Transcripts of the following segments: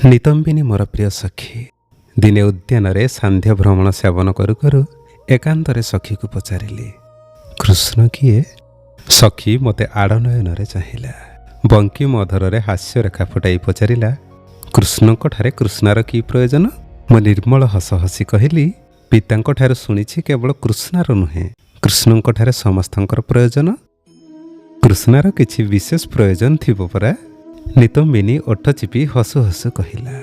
ନିତମ୍ବିନୀ ମୋର ପ୍ରିୟ ସଖୀ। ଦିନେ ଉଦ୍ୟାନରେ ସାନ୍ଧ୍ୟ ଭ୍ରମଣ ସେବନ କରୁ କରୁ ଏକାନ୍ତରେ ସଖୀକୁ ପଚାରିଲି, କୃଷ୍ଣ କିଏ? ସଖୀ ମୋତେ ଆଡ଼ନୟନରେ ଚାହିଁଲା। ବଙ୍କିମ ଅଧରରେ ହାସ୍ୟରେଖା ଫୁଟାଇ ପଚାରିଲା, କୃଷ୍ଣଙ୍କଠାରେ କୃଷ୍ଣାର କି ପ୍ରୟୋଜନ? ମୁଁ ନିର୍ମଳ ହସ ହସି କହିଲି, ପିତାଙ୍କଠାରୁ ଶୁଣିଛି କେବଳ କୃଷ୍ଣାର ନୁହେଁ, କୃଷ୍ଣଙ୍କଠାରେ ସମସ୍ତଙ୍କର ପ୍ରୟୋଜନ। କୃଷ୍ଣାର କିଛି ବିଶେଷ ପ୍ରୟୋଜନ ଥିବ ପରା? ନିତମ୍ବିନୀ ଓଠ ଚିପି ହସୁ ହସୁ କହିଲା।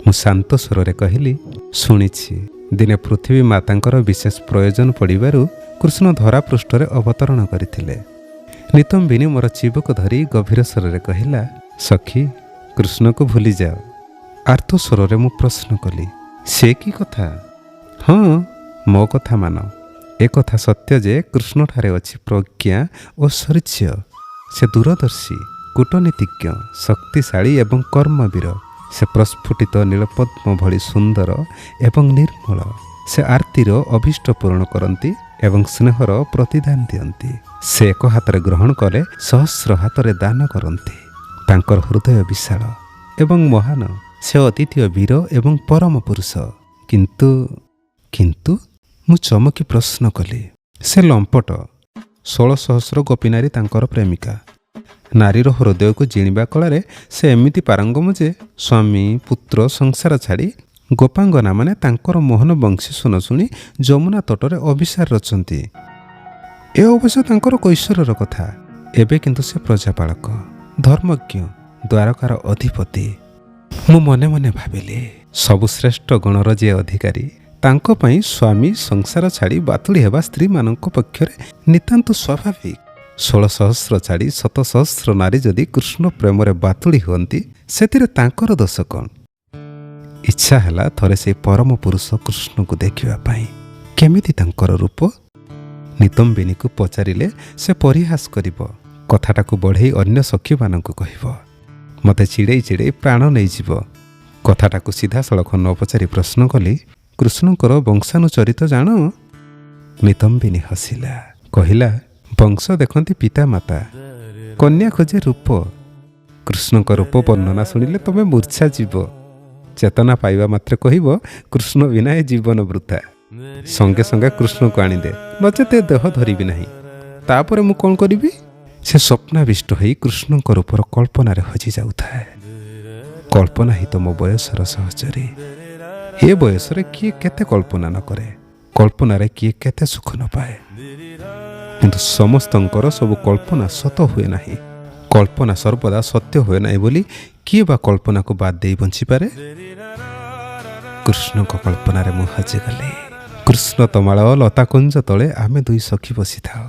ମୁଁ ଶାନ୍ତ ସ୍ୱରରେ କହିଲି, ଶୁଣିଛି ଦିନେ ପୃଥିବୀ ମାତାଙ୍କର ବିଶେଷ ପ୍ରୟୋଜନ ପଡ଼ିବାରୁ କୃଷ୍ଣ ଧରାପୃଷ୍ଠରେ ଅବତରଣ କରିଥିଲେ। ନିତମ୍ବିନୀ ମୋର ଚିବୁକ ଧରି ଗଭୀର ସ୍ୱରରେ କହିଲା, ସଖୀ, କୃଷ୍ଣକୁ ଭୁଲିଯାଅ। ଆର୍ତ୍ତ ସ୍ୱରରେ ମୁଁ ପ୍ରଶ୍ନ କଲି, ସେ କି କଥା? ହଁ, ମୋ କଥା ମାନ। ଏକଥା ସତ୍ୟ ଯେ କୃଷ୍ଣଠାରେ ଅଛି ପ୍ରଜ୍ଞା ଓ ଶୌର୍ଯ୍ୟ। ସେ ଦୂରଦର୍ଶୀ, କୂଟନୀତିଜ୍ଞ, ଶକ୍ତିଶାଳୀ ଏବଂ କର୍ମବୀର। ସେ ପ୍ରସ୍ଫୁଟିତ ନୀଳପଦ୍ମ ଭଳି ସୁନ୍ଦର ଏବଂ ନିର୍ମଳ। ସେ ଆର୍ତ୍ତିର ଅଭୀଷ୍ଟ ପୂରଣ କରନ୍ତି ଏବଂ ସ୍ନେହର ପ୍ରତିଦାନ ଦିଅନ୍ତି। ସେ ଏକ ହାତରେ ଗ୍ରହଣ କଲେ ସହସ୍ର ହାତରେ ଦାନ କରନ୍ତି। ତାଙ୍କର ହୃଦୟ ବିଶାଳ ଏବଂ ମହାନ। ସେ ଅଦ୍ୱିତୀୟ ବୀର ଏବଂ ପରମ ପୁରୁଷ। କିନ୍ତୁ ମୁଁ ଚମକି ପ୍ରଶ୍ନ କଲି, ସେ ଲମ୍ପଟ। 16,000 ଗୋପୀନାରୀ ତାଙ୍କର ପ୍ରେମିକା। ନାରୀର ହୃଦୟକୁ ଜିଣିବା କଳାରେ ସେ ଏମିତି ପାରଙ୍ଗମ ଯେ ସ୍ୱାମୀ ପୁତ୍ର ସଂସାର ଛାଡ଼ି ଗୋପାଙ୍ଗନାମାନେ ତାଙ୍କର ମୋହନ ବଂଶୀ ଶୁଣ ଶୁଣି ଯମୁନା ତଟରେ ଅଭିସାର ରଚନ୍ତି। ଏ ଅବଶ୍ୟ ତାଙ୍କର କୈଶୋରର କଥା। ଏବେ କିନ୍ତୁ ସେ ପ୍ରଜାପାଳକ, ଧର୍ମଜ୍ଞ, ଦ୍ୱାରକାର ଅଧିପତି। ମୁଁ ମନେ ମନେ ଭାବିଲି, ସବୁ ଶ୍ରେଷ୍ଠ ଗୁଣର ଯିଏ ଅଧିକାରୀ, ତାଙ୍କ ପାଇଁ ସ୍ୱାମୀ ସଂସାର ଛାଡ଼ି ବାତୁଳି ହେବା ସ୍ତ୍ରୀମାନଙ୍କ ପକ୍ଷରେ ନିତାନ୍ତ ସ୍ୱାଭାବିକ। 16,000 ଛାଡ଼ି 7,000 ନାରୀ ଯଦି କୃଷ୍ଣ ପ୍ରେମରେ ବାତୁଳି ହୁଅନ୍ତି, ସେଥିରେ ତାଙ୍କର ଦୋଷ କ'ଣ? ଇଚ୍ଛା ହେଲା ଥରେ ସେହି ପରମ ପୁରୁଷ କୃଷ୍ଣକୁ ଦେଖିବା ପାଇଁ। କେମିତି ତାଙ୍କର ରୂପ? ନିତମ୍ବିନୀକୁ ପଚାରିଲେ ସେ ପରିହାସ କରିବ, କଥାଟାକୁ ବଢ଼େଇ ଅନ୍ୟ ସଖୀମାନଙ୍କୁ କହିବ, ମୋତେ ଚିଡ଼େଇ ଚିଡ଼େଇ ପ୍ରାଣ ନେଇଯିବ। କଥାଟାକୁ ସିଧାସଳଖ ନ ପଚାରି ପ୍ରଶ୍ନ କଲି, କୃଷ୍ଣଙ୍କର ବଂଶାନୁଚରିତ ଜାଣ? ନିତମ୍ବିନୀ ହସିଲା, କହିଲା, ବଂଶ ଦେଖନ୍ତି ପିତାମାତା, କନ୍ୟା ଖୋଜେ ରୂପ। କୃଷ୍ଣଙ୍କ ରୂପ ବର୍ଣ୍ଣନା ଶୁଣିଲେ ତମେ ମୂର୍ଚ୍ଛା ଯିବ। ଚେତନା ପାଇବା ମାତ୍ରେ କହିବ, କୃଷ୍ଣ ବିନା ଏ ଜୀବନ ବୃଥା। ସଙ୍ଗେ ସଙ୍ଗେ କୃଷ୍ଣକୁ ଆଣିଦେ, ନଚେତ ଏ ଦେହ ଧରିବି ନାହିଁ। ତାପରେ ମୁଁ କ'ଣ କରିବି? ସେ ସ୍ୱପ୍ନାବିଷ୍ଟ ହୋଇ କୃଷ୍ଣଙ୍କ ରୂପର କଳ୍ପନାରେ ହଜି ଯାଉଥାଏ। କଳ୍ପନା ହିଁ ତ ମୋ ବୟସର ସହଚରୀ। ଏ ବୟସରେ କିଏ କେତେ କଳ୍ପନା ନ କରେ, କଳ୍ପନାରେ କିଏ କେତେ ସୁଖ ନ ପାଏ। କିନ୍ତୁ ସମସ୍ତଙ୍କର ସବୁ କଳ୍ପନା ସତ ହୁଏ ନାହିଁ। କଳ୍ପନା ସର୍ବଦା ସତ୍ୟ ହୁଏ ନାହିଁ ବୋଲି କିଏ ବା କଳ୍ପନାକୁ ବାଦ ଦେଇ ବଞ୍ଚିପାରେ? କୃଷ୍ଣଙ୍କ କଳ୍ପନାରେ ମୁଁ ହଜିଗଲି। କୃଷ୍ଣ ତମାଳ ଲତାକୁଞ୍ଜ ତଳେ ଆମେ ଦୁଇ ସଖୀ ବସିଥାଉ।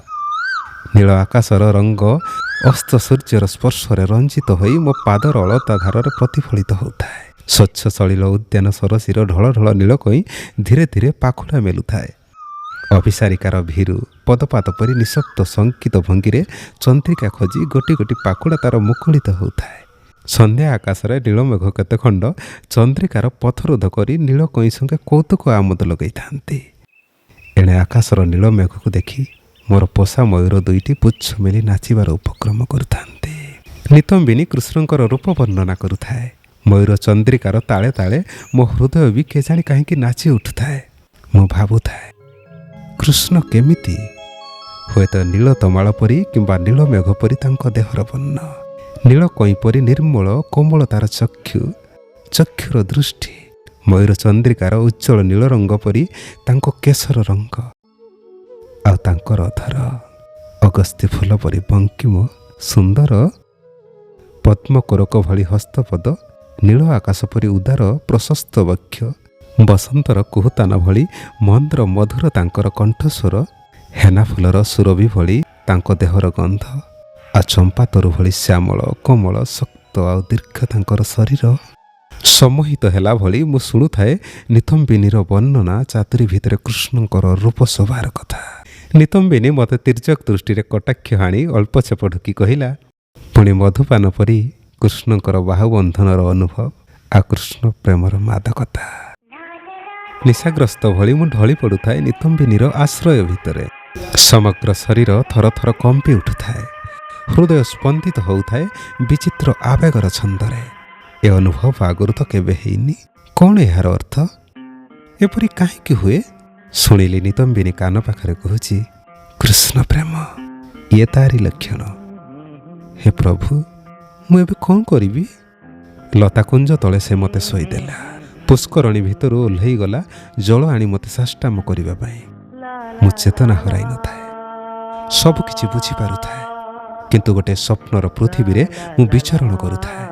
ନୀଳ ଆକାଶର ରଙ୍ଗ ଅସ୍ତ ସୂର୍ଯ୍ୟର ସ୍ପର୍ଶରେ ରଞ୍ଜିତ ହୋଇ ମୋ ପାଦର ଅଳତା ଧାରରେ ପ୍ରତିଫଳିତ ହେଉଥାଏ। ସ୍ୱଚ୍ଛ ସଳିଳ ଉଦ୍ୟାନ ସରସୀର ଢଳ ଢଳ ନୀଳକଇଁ ଧୀରେ ଧୀରେ ପାଖୁଡ଼ା ମେଲୁଥାଏ। ଅଭିସାରିକାର ଭୀରୁ ପଦପାତ ପରି ନିଃଶବ୍ଦ ଶଙ୍କିତ ଭଙ୍ଗୀରେ ଚନ୍ଦ୍ରିକା ଖୋଜି ଗୋଟି ଗୋଟି ପାଖୁଡ଼ା ତାର ମୁକୁଳିତ ହେଉଥାଏ। ସନ୍ଧ୍ୟା ଆକାଶରେ ନୀଳମେଘ କେତେ ଖଣ୍ଡ ଚନ୍ଦ୍ରିକାର ପଥରୋଧ କରି ନୀଳକଇଁ ସଙ୍ଗେ କୌତୁକ ଆମୋଦ ଲଗାଇଥାନ୍ତି। ଏଣେ ଆକାଶର ନୀଳମେଘକୁ ଦେଖି ମୋର ପୋଷା ମୟୂର ଦୁଇଟି ପୁଚ୍ଛ ମେଲି ନାଚିବାର ଉପକ୍ରମ କରୁଥାନ୍ତି। ନିତମ୍ବିନୀ କୃଷ୍ଣଙ୍କର ରୂପ ବର୍ଣ୍ଣନା କରୁଥାଏ। ମୟୂର ଚନ୍ଦ୍ରିକାର ତାଳେ ତାଳେ ମୋ ହୃଦୟ ବି କେଜାଣି କାହିଁକି ନାଚି ଉଠୁଥାଏ। ମୁଁ ଭାବୁଥାଏ, କୃଷ୍ଣ କେମିତି? ହୁଏତ ନୀଳ ତମାଳ ପରି କିମ୍ବା ନୀଳ ମେଘ ପରି ତାଙ୍କ ଦେହର ବର୍ଣ୍ଣ, ନୀଳ କଇଁ ପରି ନିର୍ମଳ କୋମଳ ତାର ଚକ୍ଷୁର ଦୃଷ୍ଟି, ମୟୂର ଚନ୍ଦ୍ରିକାର ଉଜ୍ଜଳ ନୀଳ ରଙ୍ଗ ପରି ତାଙ୍କ କେଶର ରଙ୍ଗ, ଆଉ ତାଙ୍କର ଅଧର ଅଗସ୍ତ୍ୟ ଫୁଲ ପରି ବଙ୍କିମ ସୁନ୍ଦର, ପଦ୍ମକୋରକ ଭଳି ହସ୍ତପଦ, ନୀଳ ଆକାଶ ପରି ଉଦାର ପ୍ରଶସ୍ତ ବକ୍ଷ, ବସନ୍ତର କୁହୁତାନ ଭଳି ମନ୍ଦ୍ର ମଧୁର ତାଙ୍କର କଣ୍ଠସ୍ୱର, ହେନା ଫୁଲର ସୁରଭି ଭଳି ତାଙ୍କ ଦେହର ଗନ୍ଧ, ଆଉ ଚମ୍ପା ତରୁ ଭଳି ଶ୍ୟାମଳ କୋମଳ ଶକ୍ତ ଆଉ ଦୀର୍ଘ ତାଙ୍କର ଶରୀର। ସମ୍ମୋହିତ ହେଲା ଭଳି ମୁଁ ଶୁଣୁଥାଏ ନିତମ୍ବିନୀର ବର୍ଣ୍ଣନା ଚାତୁରୀ ଭିତରେ କୃଷ୍ଣଙ୍କର ରୂପ ଶୋଭାର କଥା। ନିତମ୍ବିନୀ ମୋତେ ତିର୍ଯକ ଦୃଷ୍ଟିରେ କଟାକ୍ଷ ହାଣି ଅଳ୍ପ ଛେପ ଢୁକି କହିଲା, ପୁଣି ମଧୁପାନ ପରି କୃଷ୍ଣଙ୍କର ବାହୁବନ୍ଧନର ଅନୁଭବ ଆଉ କୃଷ୍ଣ ପ୍ରେମର ମାଦକତା। ନିଶାଗ୍ରସ୍ତ ଭଳି ମୁଁ ଢଳି ପଡ଼ୁଥାଏ ନିତମ୍ବିନୀର ଆଶ୍ରୟ ଭିତରେ। ସମଗ୍ର ଶରୀର ଥର ଥର କମ୍ପି ଉଠୁଥାଏ। ହୃଦୟ ସ୍ପନ୍ଦିତ ହେଉଥାଏ ବିଚିତ୍ର ଆବେଗର ଛନ୍ଦରେ। ଏ ଅନୁଭବ ଆଗରୁ ତ କେବେ ହେଇନି। କ'ଣ ଏହାର ଅର୍ଥ? ଏପରି କାହିଁକି ହୁଏ? ଶୁଣିଲି ନିତମ୍ବିନୀ କାନ ପାଖରେ କହୁଛି, କୃଷ୍ଣ ପ୍ରେମ ଇଏ ତାରି ଲକ୍ଷଣ। ହେ ପ୍ରଭୁ, ମୁଁ ଏବେ କ'ଣ କରିବି? ଲତାକୁଞ୍ଜ ତଳେ ସେ ମୋତେ ଶୋଇଦେଲା। ପୁଷ୍କରଣୀ ଭିତରୁ ଓହ୍ଲେଇ ଗଲା ଜଳ ଆଣି ମୋତେ ସାଷ୍ଟାମ କରିବା ପାଇଁ। ମୁଁ ଚେତନା ହରାଇ ନଥାଏ, ସବୁକିଛି ବୁଝିପାରୁଥାଏ, କିନ୍ତୁ ଗୋଟେ ସ୍ୱପ୍ନର ପୃଥିବୀରେ ମୁଁ ବିଚରଣ କରୁଥାଏ।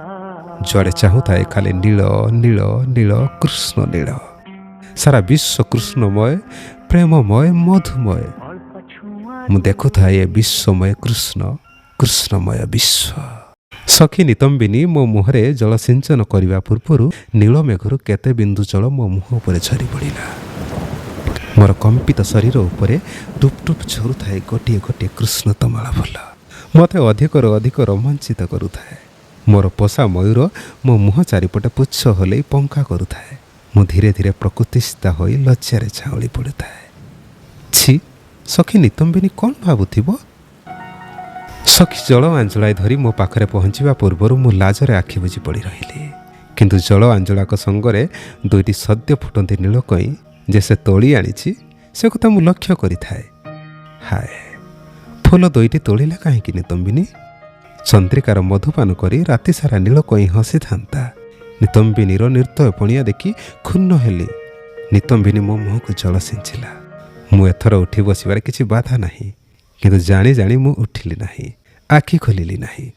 ଯୁଆଡ଼େ ଚାହୁଁଥାଏ ଖାଲି ନୀଳ ନୀଳ ନୀଳ କୃଷ୍ଣ ନୀଳ। ସାରା ବିଶ୍ୱ କୃଷ୍ଣମୟ, ପ୍ରେମମୟ, ମଧୁମୟ। ମୁଁ ଦେଖୁଥାଏ ଏ ବିଶ୍ୱମୟ କୃଷ୍ଣ, କୃଷ୍ଣମୟ ବିଶ୍ୱ। ସଖୀ ନିତମ୍ବିନୀ ମୋ ମୁହଁରେ ଜଳସିଞ୍ଚନ କରିବା ପୂର୍ବରୁ ନୀଳମେଘରୁ କେତେ ବିନ୍ଦୁ ଜଳ ମୋ ମୁହଁ ଉପରେ ଝରି ପଡ଼ିଲା। ମୋର କମ୍ପିତ ଶରୀର ଉପରେ ଟୁପ୍ ଟୁପ୍ ଝରୁଥାଏ ଗୋଟିଏ ଗୋଟିଏ କୃଷ୍ଣ ତମାଳ ଫୁଲ। ମୋତେ ଅଧିକରୁ ଅଧିକ ରୋମାଞ୍ଚିତ କରୁଥାଏ। ମୋର ପୋଷା ମୟୂର ମୋ ମୁହଁ ଚାରିପଟେ ପୁଚ୍ଛ ହଲେଇ ପଙ୍ଖା କରୁଥାଏ। ମୁଁ ଧୀରେ ଧୀରେ ପ୍ରକୃତିସ୍ଥ ହୋଇ ଲଜ୍ଜାରେ ଝାଉଳି ପଡ଼ୁଥାଏ। ଛି, ସଖୀ ନିତମ୍ବିନୀ କ'ଣ ଭାବୁଥିବ? ସଖୀ ଜଳ ଆଞ୍ଜୁଳାଇ ଧରି ମୋ ପାଖରେ ପହଞ୍ଚିବା ପୂର୍ବରୁ ମୁଁ ଲାଜରେ ଆଖି ବୁଜି ପଡ଼ି ରହିଲି। କିନ୍ତୁ ଜଳ ଆଞ୍ଜୁଳାକ ସଙ୍ଗରେ ଦୁଇଟି ସଦ୍ୟ ଫୁଟନ୍ତି ନୀଳକଇଁ ଯେ ସେ ତୋଳି ଆଣିଛି, ସେ କଥା ମୁଁ ଲକ୍ଷ୍ୟ କରିଥାଏ। ହାୟ, ଫୁଲ ଦୁଇଟି ତୋଳିଲା କାହିଁକି ନିତମ୍ବିନୀ? ଚନ୍ଦ୍ରିକାର ମଧୁପାନ କରି ରାତିସାରା ନୀଳକଇଁ ହସିଥାନ୍ତା। ନିତମ୍ବିନୀର ନିର୍ତ୍ତୟ ପଣିଆ ଦେଖି କ୍ଷୁଣ୍ଣ ହେଲି। ନିତମ୍ବିନୀ ମୋ ମୁହଁକୁ ଜଳ ସିଞ୍ଚିଲା। ମୁଁ ଏଥର ଉଠି ବସିବାରେ କିଛି ବାଧା ନାହିଁ, କିନ୍ତୁ ଜାଣି ଜାଣି ମୁଁ ଉଠିଲି ନାହିଁ, ଆଖି ଖୋଲିଲି ନାହିଁ।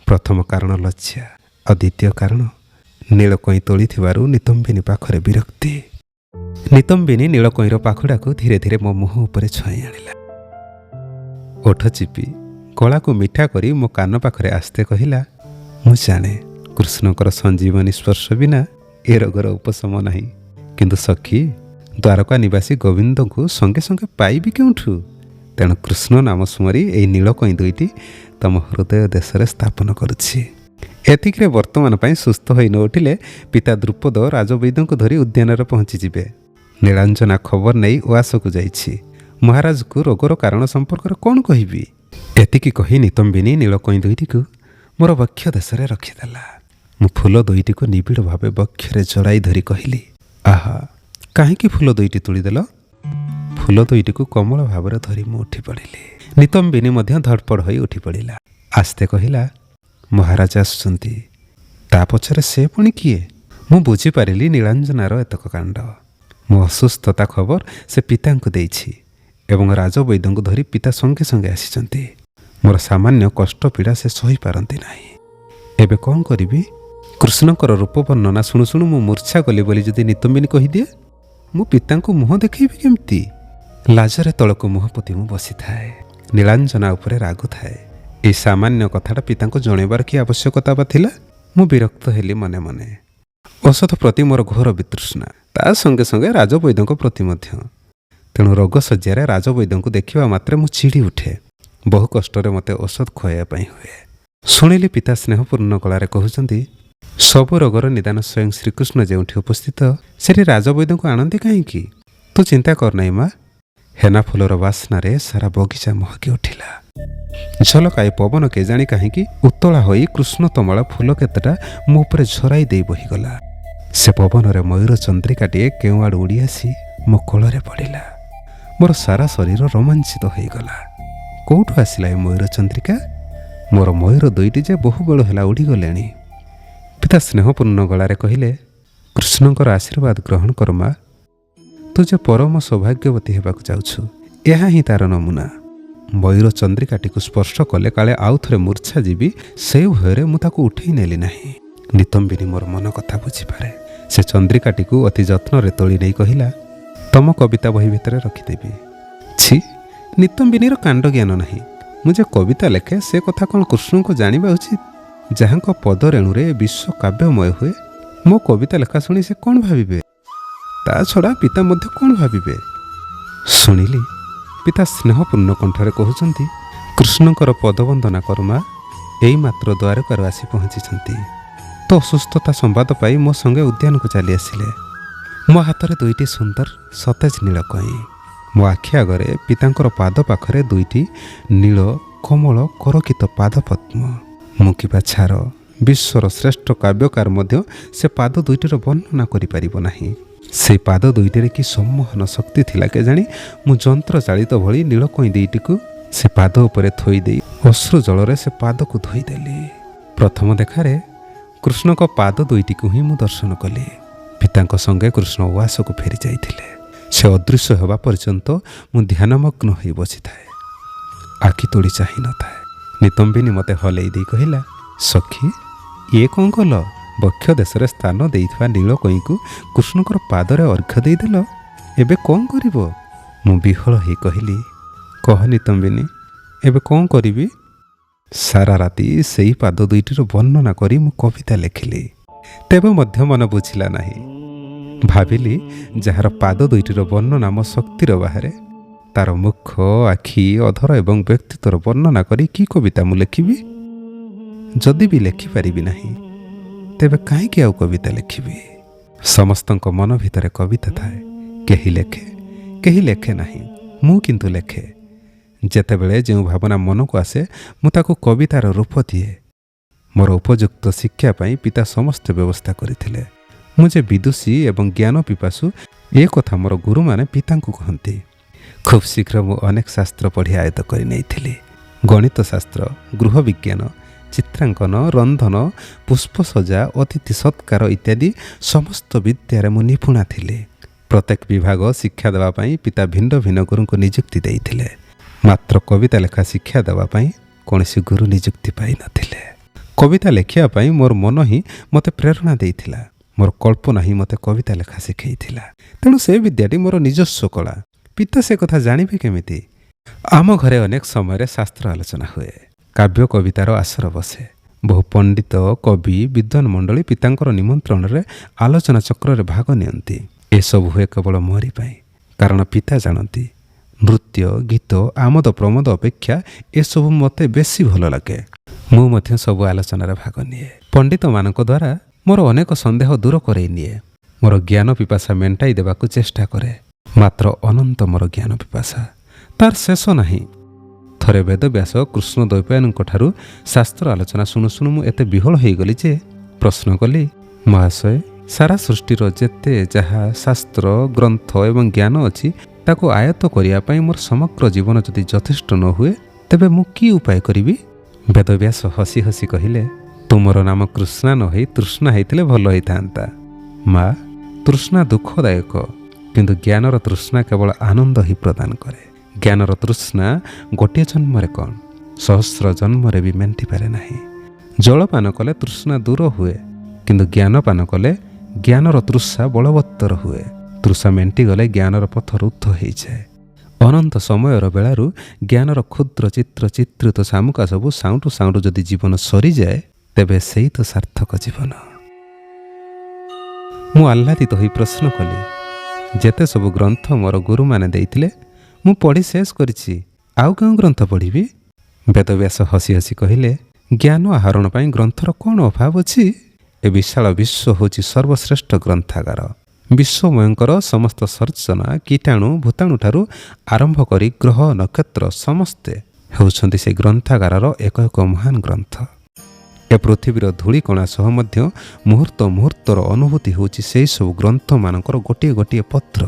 ପ୍ରଥମ କାରଣ ଲଜ୍ଜା, ଆଉ ଦ୍ୱିତୀୟ କାରଣ ନୀଳକଇଁ ତୋଳିଥିବାରୁ ନିତମ୍ବିନୀ ପାଖରେ ବିରକ୍ତି। ନିତମ୍ବିନୀ ନୀଳକଇଁର ପାଖୁଡ଼ାକୁ ଧୀରେ ଧୀରେ ମୋ ମୁହଁ ଉପରେ ଛୁଆଇ ଆଣିଲା। ଓଠ ଚିପି ଗଳାକୁ ମିଠା କରି ମୋ କାନ ପାଖରେ ଆସ୍ତେ କହିଲା, ମୁଁ ଜାଣେ କୃଷ୍ଣଙ୍କର ସଞ୍ଜୀବନୀ ସ୍ପର୍ଶ ବିନା ଏ ରୋଗର ଉପଶମ ନାହିଁ, କିନ୍ତୁ ସଖୀ, ଦ୍ୱାରକା ନିବାସୀ ଗୋବିନ୍ଦଙ୍କୁ ସଙ୍ଗେ ସଙ୍ଗେ ପାଇବି କେଉଁଠୁ? ତେଣୁ କୃଷ୍ଣ ନାମ ସ୍ମରି ଏହି ନୀଳକଇଁ ଦୁଇଟି ତମ ହୃଦୟ ଦେଶରେ ସ୍ଥାପନ କରୁଛି। ଏତିକିରେ ବର୍ତ୍ତମାନ ପାଇଁ ସୁସ୍ଥ ହୋଇ ନ ଉଠିଲେ ପିତା ଦ୍ରୁପଦ ରାଜବୈଦ୍ୟଙ୍କୁ ଧରି ଉଦ୍ୟାନରେ ପହଞ୍ଚିଯିବେ। ନୀଳାଞ୍ଜନା ଖବର ନେଇ ଉଆସକୁ ଯାଇଛି। ମହାରାଜକୁ ରୋଗର କାରଣ ସମ୍ପର୍କରେ କ'ଣ କହିବି? ଏତିକି କହି ନିତମ୍ବିନୀ ନୀଳକଇଁ ଦୁଇଟିକୁ ମୋର ବକ୍ଷ ଦେଶରେ ରଖିଦେଲା। ମୁଁ ଫୁଲ ଦୁଇଟିକୁ ନିବିଡ଼ ଭାବେ ବକ୍ଷରେ ଜଡ଼ାଇ ଧରି କହିଲି, ଆହା, କାହିଁକି ଫୁଲ ଦୁଇଟି ତୋଳିଦେଲ? ଫୁଲ ଦୁଇଟିକୁ କୋମଳ ଭାବରେ ଧରି ମୁଁ ଉଠି ପଡ଼ିଲି। ନିତମ୍ବିନୀ ମଧ୍ୟ ଧଡ଼ପଡ଼ ହୋଇ ଉଠି ପଡ଼ିଲା। ଆସ୍ତେ କହିଲା, ମହାରାଜ ଆସୁଛନ୍ତି। ତା ପଛରେ ସେ ପୁଣି କିଏ? ମୁଁ ବୁଝିପାରିଲି ନୀଳାଞ୍ଜନାର ଏତକ କାଣ୍ଡ। ମୋ ଅସୁସ୍ଥତା ଖବର ସେ ପିତାଙ୍କୁ ଦେଇଛି ଏବଂ ରାଜବୈଦ୍ୟଙ୍କୁ ଧରି ପିତା ସଙ୍ଗେ ସଙ୍ଗେ ଆସିଛନ୍ତି। ମୋର ସାମାନ୍ୟ କଷ୍ଟ ପୀଡ଼ା ସେ ସହିପାରନ୍ତି ନାହିଁ। ଏବେ କ'ଣ କରିବି? କୃଷ୍ଣଙ୍କର ରୂପ ବର୍ଣ୍ଣନା ଶୁଣୁ ଶୁଣୁ ମୁଁ ମୂର୍ଚ୍ଛା ଗଲି ବୋଲି ଯଦି ନିତମ୍ବିନୀ କହିଦିଏ, ମୁଁ ପିତାଙ୍କୁ ମୁହଁ ଦେଖେଇବି କେମିତି? ଲାଜରେ ତଳକୁ ମୁହଁ ପୋତି ମୁଁ ବସିଥାଏ। ନୀଳାଞ୍ଜନା ଉପରେ ରାଗୁଥାଏ। ଏହି ସାମାନ୍ୟ କଥାଟା ପିତାଙ୍କୁ ଜଣାଇବାର କି ଆବଶ୍ୟକତା ବା ଥିଲା? ମୁଁ ବିରକ୍ତ ହେଲି ମନେ ମନେ। ଔଷଧ ପ୍ରତି ମୋର ଘୋର ବିତୃଷ୍ଣା, ତା ସଙ୍ଗେ ସଙ୍ଗେ ରାଜବୈଦ୍ୟଙ୍କ ପ୍ରତି ମଧ୍ୟ। ତେଣୁ ରୋଗ ଶଯ୍ୟାରେ ରାଜବୈଦ୍ୟଙ୍କୁ ଦେଖିବା ମାତ୍ରେ ମୁଁ ଚିଡ଼ି ଉଠେ। ବହୁ କଷ୍ଟରେ ମୋତେ ଔଷଧ ଖୁଆଇବା ପାଇଁ ହୁଏ। ଶୁଣିଲି ପିତା ସ୍ନେହପୂର୍ଣ୍ଣ ଗଳାରେ କହୁଛନ୍ତି, ସବୁ ରୋଗର ନିଦାନ ସ୍ୱୟଂ ଶ୍ରୀକୃଷ୍ଣ ଯେଉଁଠି ଉପସ୍ଥିତ, ସେଠି ରାଜବୈଦ୍ୟଙ୍କୁ ଆଣନ୍ତି କାହିଁକି? ତୁ ଚିନ୍ତା କର ନାହିଁ ମା। ହେନା ଫୁଲର ବାସ୍ନାରେ ସାରା ବଗିଚା ମହକି ଉଠିଲା। ଝଲକାଏ ପବନ କେଜାଣି କାହିଁକି ଉତ୍ତଳା ହୋଇ କୃଷ୍ଣ ତମାଳ ଫୁଲ କେତେଟା ମୋ ଉପରେ ଝରାଇ ଦେଇ ବହିଗଲା। ସେ ପବନରେ ମୟୂର ଚନ୍ଦ୍ରିକାଟିଏ କେଉଁଆଡ଼ୁ ଉଡ଼ି ଆସି ମୋ କୋଳରେ ପଡ଼ିଲା। ମୋର ସାରା ଶରୀର ରୋମାଞ୍ଚିତ ହୋଇଗଲା। କେଉଁଠୁ ଆସିଲା ଏ ମୟୂର ଚନ୍ଦ୍ରିକା? ମୋର ମୟୂର ଦୁଇଟି ଯେ ବହୁବେଳ ହେଲା ଉଡ଼ିଗଲେଣି। ପିତା ସ୍ନେହପୂର୍ଣ୍ଣ ଗଳାରେ କହିଲେ, କୃଷ୍ଣଙ୍କର ଆଶୀର୍ବାଦ ଗ୍ରହଣ କର ମା। ତୁ ଯେ ପରମ ସୌଭାଗ୍ୟବତୀ ହେବାକୁ ଯାଉଛୁ, ଏହା ହିଁ ତାର ନମୁନା। ମୟୂର ଚନ୍ଦ୍ରିକାଟିକୁ ସ୍ପର୍ଶ କଲେ କାଳେ ଆଉ ଥରେ ମୂର୍ଚ୍ଛା ଯିବି, ସେଇ ଭୟରେ ମୁଁ ତାକୁ ଉଠେଇ ନେଲି ନାହିଁ। ନିତମ୍ବିନୀ ମୋର ମନ କଥା ବୁଝିପାରେ। ସେ ଚନ୍ଦ୍ରିକାଟିକୁ ଅତି ଯତ୍ନରେ ତୋଳି ନେଇ କହିଲା, ତମ କବିତା ବହି ଭିତରେ ରଖିଦେବି। ଛି, ନିତମ୍ବିନୀର କାଣ୍ଡ ଜ୍ଞାନ ନାହିଁ। ମୁଁ ଯେ କବିତା ଲେଖେ ସେ କଥା କ'ଣ କୃଷ୍ଣଙ୍କୁ ଜାଣିବା ଉଚିତ? ଯାହାଙ୍କ ପଦରେଣୁରେ ବିଶ୍ୱ କାବ୍ୟମୟ ହୁଏ, ମୋ କବିତା ଲେଖା ଶୁଣି ସେ କ'ଣ ଭାବିବେ? ତା ଛଡ଼ା ପିତା ମଧ୍ୟ କ'ଣ ଭାବିବେ? ଶୁଣିଲି ପିତା ସ୍ନେହପୂର୍ଣ୍ଣ କଣ୍ଠରେ କହୁଛନ୍ତି, କୃଷ୍ଣଙ୍କର ପଦବନ୍ଦନା କର ମା। ଏଇ ମାତ୍ର ଦ୍ୱାରକାରୁ ଆସି ପହଞ୍ଚିଛନ୍ତି। ତ ଅସୁସ୍ଥତା ସମ୍ବାଦ ପାଇ ମୋ ସଙ୍ଗେ ଉଦ୍ୟାନକୁ ଚାଲି ଆସିଲେ। ମୋ ହାତରେ ଦୁଇଟି ସୁନ୍ଦର ସତେଜ ନୀଳକଇଁ। ମୋ ଆଖି ଆଗରେ ପିତାଙ୍କର ପାଦ ପାଖରେ ଦୁଇଟି ନୀଳ କୋମଳ କରକିତ ପାଦପଦ୍ମ। ମୁଁ କିବା ଛାର ବିଶ୍ୱର ଶ୍ରେଷ୍ଠ କାବ୍ୟକାର ମଧ୍ୟ ସେ ପାଦ ଦୁଇଟିର ବର୍ଣ୍ଣନା କରିପାରିବ ନାହିଁ। ସେଇ ପାଦ ଦୁଇଟିରେ କି ସମ୍ମୋହନ ଶକ୍ତି ଥିଲା କେଜାଣି, ମୁଁ ଯନ୍ତ୍ର ଚାଳିତ ଭଳି ନୀଳକଇଁ ଦୁଇଟିକୁ ସେ ପାଦ ଉପରେ ଥୋଇ ଦେଇ ଅଶ୍ରୁ ଜଳରେ ସେ ପାଦକୁ ଧୋଇଦେଲି। ପ୍ରଥମ ଦେଖାରେ କୃଷ୍ଣଙ୍କ ପାଦ ଦୁଇଟିକୁ ହିଁ ମୁଁ ଦର୍ଶନ କଲି। ପିତାଙ୍କ ସଙ୍ଗେ କୃଷ୍ଣ ଉଆସକୁ ଫେରି ଯାଇଥିଲେ। ସେ ଅଦୃଶ୍ୟ ହେବା ପର୍ଯ୍ୟନ୍ତ ମୁଁ ଧ୍ୟାନମଗ୍ନ ହୋଇ ବସିଥାଏ, ଆଖି ତୋଳି ଚାହିଁ ନଥାଏ। ନିତମ୍ବିନୀ ମୋତେ ହଲେଇ ଦେଇ କହିଲା, ସଖୀ ଇଏ କ'ଣ କଲ? ବକ୍ଷ ଦେଶରେ ସ୍ଥାନ ଦେଇଥିବା ନୀଳକଇଁକୁ କୃଷ୍ଣଙ୍କର ପାଦରେ ଅର୍ଘ୍ୟ ଦେଇଦେଲ, ଏବେ କ'ଣ କରିବ? ମୁଁ ବିହଳ ହେଇ କହିଲି, କହ ନିତମ୍ବିନୀ, ଏବେ କ'ଣ କରିବି? ସାରା ରାତି ସେଇ ପାଦ ଦୁଇଟିର ବର୍ଣ୍ଣନା କରି ମୁଁ କବିତା ଲେଖିଲି, ତେବେ ମଧ୍ୟ ମନ ବୁଝିଲା ନାହିଁ। ଭାବିଲି ଯାହାର ପାଦ ଦୁଇଟିର ବର୍ଣ୍ଣନା ମୋ ଶକ୍ତିର ବାହାରେ, ତାର ମୁଖ, ଆଖି, ଅଧର ଏବଂ ବ୍ୟକ୍ତିତ୍ୱର ବର୍ଣ୍ଣନା କରି କି କବିତା ମୁଁ ଲେଖିବି? ଯଦି ବି ଲେଖିପାରିବି ନାହିଁ, ତେବେ କାହିଁକି ଆଉ କବିତା ଲେଖିବି? ସମସ୍ତଙ୍କ ମନ ଭିତରେ କବିତା ଥାଏ, କେହି ଲେଖେ, କେହି ଲେଖେ ନାହିଁ। ମୁଁ କିନ୍ତୁ ଲେଖେ। ଯେତେବେଳେ ଯେଉଁ ଭାବନା ମନକୁ ଆସେ ମୁଁ ତାକୁ କବିତାର ରୂପ ଦିଏ। ମୋର ଉପଯୁକ୍ତ ଶିକ୍ଷା ପାଇଁ ପିତା ସମସ୍ତେ ବ୍ୟବସ୍ଥା କରିଥିଲେ। ମୁଁ ଯେ ବିଦୁଷୀ ଏବଂ ଜ୍ଞାନ ପିପାସୁ, ଏ କଥା ମୋର ଗୁରୁମାନେ ପିତାଙ୍କୁ କହନ୍ତି। ଖୁବ୍ ଶୀଘ୍ର ମୁଁ ଅନେକ ଶାସ୍ତ୍ର ପଢ଼ି ଆୟତ୍ତ କରି ନେଇଥିଲି। ଗଣିତ ଶାସ୍ତ୍ର, ଗୃହ ବିଜ୍ଞାନ, ଚିତ୍ରାଙ୍କନ, ରନ୍ଧନ, ପୁଷ୍ପସଜା, ଅତିଥି ସତ୍କାର ଇତ୍ୟାଦି ସମସ୍ତ ବିଦ୍ୟାରେ ମୁଁ ନିପୁଣା ଥିଲି। ପ୍ରତ୍ୟେକ ବିଭାଗ ଶିକ୍ଷା ଦେବା ପାଇଁ ପିତା ଭିନ୍ନ ଭିନ୍ନ ଗୁରୁଙ୍କୁ ନିଯୁକ୍ତି ଦେଇଥିଲେ। ମାତ୍ର କବିତା ଲେଖା ଶିକ୍ଷା ଦେବା ପାଇଁ କୌଣସି ଗୁରୁ ନିଯୁକ୍ତି ପାଇନଥିଲେ। କବିତା ଲେଖିବା ପାଇଁ ମୋର ମନ ହିଁ ମୋତେ ପ୍ରେରଣା ଦେଇଥିଲା। ମୋର କଳ୍ପନା ହିଁ ମୋତେ କବିତା ଲେଖା ଶିଖେଇଥିଲା। ତେଣୁ ସେ ବିଦ୍ୟାଟି ମୋର ନିଜସ୍ୱ କଳା। ପିତା ସେ କଥା ଜାଣିବେ କେମିତି? ଆମ ଘରେ ଅନେକ ସମୟରେ ଶାସ୍ତ୍ର ଆଲୋଚନା ହୁଏ। କାବ୍ୟ କବିତାର ଆସର ବସେ। ବହୁ ପଣ୍ଡିତ, କବି, ବିଦ୍ୱାନ ମଣ୍ଡଳୀ ପିତାଙ୍କର ନିମନ୍ତ୍ରଣରେ ଆଲୋଚନା ଚକ୍ରରେ ଭାଗ ନିଅନ୍ତି। ଏସବୁ ହୁଏ କେବଳ ମୋରି ପାଇଁ, କାରଣ ପିତା ଜାଣନ୍ତି ନୃତ୍ୟ, ଗୀତ, ଆମୋଦ ପ୍ରମୋଦ ଅପେକ୍ଷା ଏସବୁ ମୋତେ ବେଶୀ ଭଲ ଲାଗେ। ମୁଁ ମଧ୍ୟ ସବୁ ଆଲୋଚନାରେ ଭାଗ ନିଏ। ପଣ୍ଡିତମାନଙ୍କ ଦ୍ୱାରା ମୋର ଅନେକ ସନ୍ଦେହ ଦୂର କରେଇ ନିଏ। ମୋର ଜ୍ଞାନ ପିପାସା ମେଣ୍ଟାଇ ଦେବାକୁ ଚେଷ୍ଟା କରେ। ମାତ୍ର ଅନନ୍ତ ମୋର ଜ୍ଞାନ ପିପାସା, ତାର ଶେଷ ନାହିଁ। ଥରେ ବେଦବ୍ୟାସ କୃଷ୍ଣ ଦ୍ୱୈପାୟନଙ୍କଠାରୁ ଶାସ୍ତ୍ର ଆଲୋଚନା ଶୁଣୁ ଶୁଣୁ ମୁଁ ଏତେ ବିହଳ ହୋଇଗଲି ଯେ ପ୍ରଶ୍ନ କଲି, ମହାଶୟ, ସାରା ସୃଷ୍ଟିର ଯେତେ ଯାହା ଶାସ୍ତ୍ର, ଗ୍ରନ୍ଥ ଏବଂ ଜ୍ଞାନ ଅଛି, ତାକୁ ଆୟତ୍ତ କରିବା ପାଇଁ ମୋର ସମଗ୍ର ଜୀବନ ଯଦି ଯଥେଷ୍ଟ ନ ହୁଏ, ତେବେ ମୁଁ କି ଉପାୟ କରିବି? ବେଦବ୍ୟାସ ହସି ହସି କହିଲେ, ତୁମର ନାମ କୃଷ୍ଣା ନ ହୋଇ ତୃଷ୍ଣା ହେଇଥିଲେ ଭଲ ହେଇଥାନ୍ତା। ମା, ତୃଷ୍ଣା ଦୁଃଖଦାୟକ, କିନ୍ତୁ ଜ୍ଞାନର ତୃଷ୍ଣା କେବଳ ଆନନ୍ଦ ହିଁ ପ୍ରଦାନ କରେ। ଜ୍ଞାନର ତୃଷ୍ଣା ଗୋଟିଏ ଜନ୍ମରେ କ'ଣ, ସହସ୍ର ଜନ୍ମରେ ବି ମେଣ୍ଟିପାରେ ନାହିଁ। ଜଳପାନ କଲେ ତୃଷ୍ଣା ଦୂର ହୁଏ, କିନ୍ତୁ ଜ୍ଞାନପାନ କଲେ ଜ୍ଞାନର ତୃଷା ବଳବତ୍ତର ହୁଏ। ତୃଷା ମେଣ୍ଟିଗଲେ ଜ୍ଞାନର ପଥ ରୁଦ୍ଧ ହୋଇଯାଏ। ଅନନ୍ତ ସମୟର ବେଳାରୁ ଜ୍ଞାନର କ୍ଷୁଦ୍ର ଚିତ୍ର ଚିତ୍ରିତ ଶାମୁକା ସବୁ ସାଉଁଟୁ ସାଉଁଟୁ ଯଦି ଜୀବନ ସରିଯାଏ, ତେବେ ସେଇ ତ ସାର୍ଥକ ଜୀବନ। ମୁଁ ଆହ୍ଲାଦିତ ହୋଇ ପ୍ରଶ୍ନ କଲି, ଯେତେ ସବୁ ଗ୍ରନ୍ଥ ମୋର ଗୁରୁମାନେ ଦେଇଥିଲେ ମୁଁ ପଢ଼ି ଶେଷ କରିଛି, ଆଉ କେଉଁ ଗ୍ରନ୍ଥ ପଢ଼ିବି? ବେଦବ୍ୟାସ ହସି ହସି କହିଲେ, ଜ୍ଞାନ ଆହରଣ ପାଇଁ ଗ୍ରନ୍ଥର କ'ଣ ଅଭାବ ଅଛି? ଏ ବିଶାଳ ବିଶ୍ୱ ହେଉଛି ସର୍ବଶ୍ରେଷ୍ଠ ଗ୍ରନ୍ଥାଗାର। ବିଶ୍ୱମୟଙ୍କର ସମସ୍ତ ସର୍ଜନା, କୀଟାଣୁ ଭୂତାଣୁ ଠାରୁ ଆରମ୍ଭ କରି ଗ୍ରହ ନକ୍ଷତ୍ର ସମସ୍ତେ ହେଉଛନ୍ତି ସେ ଗ୍ରନ୍ଥାଗାରର ଏକ ଏକ ମହାନ ଗ୍ରନ୍ଥ। ଏ ପୃଥିବୀର ଧୂଳିକଣା ସହ ମଧ୍ୟ ମୁହୂର୍ତ୍ତ ମୁହୂର୍ତ୍ତର ଅନୁଭୂତି ହେଉଛି ସେହି ସବୁ ଗ୍ରନ୍ଥମାନଙ୍କର ଗୋଟିଏ ଗୋଟିଏ ପତ୍ର।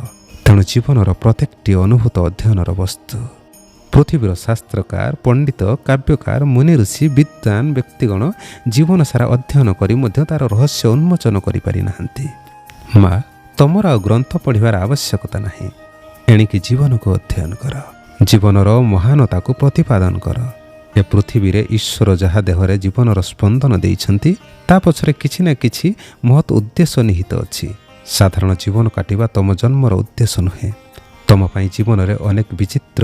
ତେଣୁ ଜୀବନର ପ୍ରତ୍ୟେକଟି ଅନୁଭୂତ ଅଧ୍ୟୟନର ବସ୍ତୁ। ପୃଥିବୀର ଶାସ୍ତ୍ରକାର, ପଣ୍ଡିତ, କାବ୍ୟକାର, ମୁନି ଋଷି, ବିଦ୍ୱାନ ବ୍ୟକ୍ତିଗଣ ଜୀବନ ସାରା ଅଧ୍ୟୟନ କରି ମଧ୍ୟ ତାର ରହସ୍ୟ ଉନ୍ମୋଚନ କରିପାରି ନାହାନ୍ତି। ମା, ତମର ଆଉ ଗ୍ରନ୍ଥ ପଢ଼ିବାର ଆବଶ୍ୟକତା ନାହିଁ। ଏଣିକି ଜୀବନକୁ ଅଧ୍ୟୟନ କର, ଜୀବନର ମହାନତାକୁ ପ୍ରତିପାଦନ କର। ଏ ପୃଥିବୀରେ ଈଶ୍ୱର ଯାହା ଦେହରେ ଜୀବନର ସ୍ପନ୍ଦନ ଦେଇଛନ୍ତି, ତା ପଛରେ କିଛି ନା କିଛି ମହତ୍ ଉଦ୍ଦେଶ୍ୟ ନିହିତ ଅଛି। ସାଧାରଣ ଜୀବନ କାଟିବା ତମ ଜନ୍ମର ଉଦ୍ଦେଶ୍ୟ ନୁହେଁ। ତମ ପାଇଁ ଜୀବନରେ ଅନେକ ବିଚିତ୍ର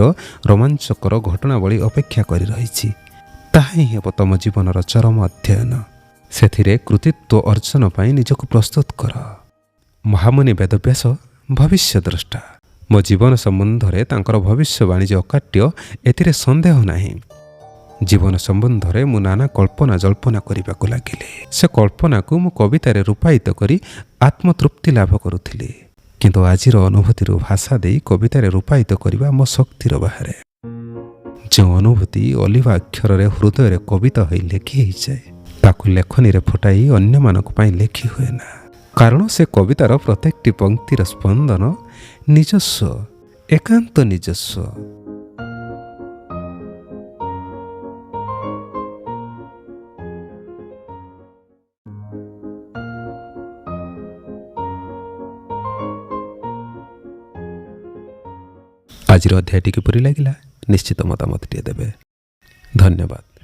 ରୋମାଞ୍ଚକର ଘଟଣାବଳୀ ଅପେକ୍ଷା କରି ରହିଛି। ତାହା ହିଁ ହେବ ତମ ଜୀବନର ଚରମ ଅଧ୍ୟୟନ। ସେଥିରେ କୃତିତ୍ୱ ଅର୍ଜନ ପାଇଁ ନିଜକୁ ପ୍ରସ୍ତୁତ କର। ମହାମୁନି ବେଦବ୍ୟାସ ଭବିଷ୍ୟଦ୍ରଷ୍ଟା। ମୋ ଜୀବନ ସମ୍ବନ୍ଧରେ ତାଙ୍କର ଭବିଷ୍ୟବାଣୀ ଯେ ଅକାଟ୍ୟ, ଏଥିରେ ସନ୍ଦେହ ନାହିଁ। ଜୀବନ ସମ୍ବନ୍ଧରେ ମୁଁ ନାନା କଳ୍ପନା ଜଳ୍ପନା କରିବାକୁ ଲାଗିଲି। ସେ କଳ୍ପନାକୁ ମୁଁ କବିତାରେ ରୂପାୟିତ କରି ଆତ୍ମତୃପ୍ତି ଲାଭ କରୁଥିଲି। କିନ୍ତୁ ଆଜିର ଅନୁଭୂତିରୁ ଭାଷା ଦେଇ କବିତାରେ ରୂପାୟିତ କରିବା ମୋ ଶକ୍ତିର ବାହାରେ। ଯେଉଁ ଅନୁଭୂତି ଅଲିଭା ଅକ୍ଷରରେ ହୃଦୟରେ କବିତା ହୋଇ ଲେଖି ହେଇଯାଏ, ତାକୁ ଲେଖନୀରେ ଫୁଟାଇ ଅନ୍ୟମାନଙ୍କ ପାଇଁ ଲେଖି ହୁଏ ନା, କାରଣ ସେ କବିତାର ପ୍ରତ୍ୟେକଟି ପଂକ୍ତିର ସ୍ପନ୍ଦନ ନିଜସ୍ୱ, ଏକାନ୍ତ ନିଜସ୍ୱ। ଆଜିର ଅଧ୍ୟାୟଟି କିପରି ଲାଗିଲା ନିଶ୍ଚିତ ମତାମତଟିଏ ଦେବେ। ଧନ୍ୟବାଦ।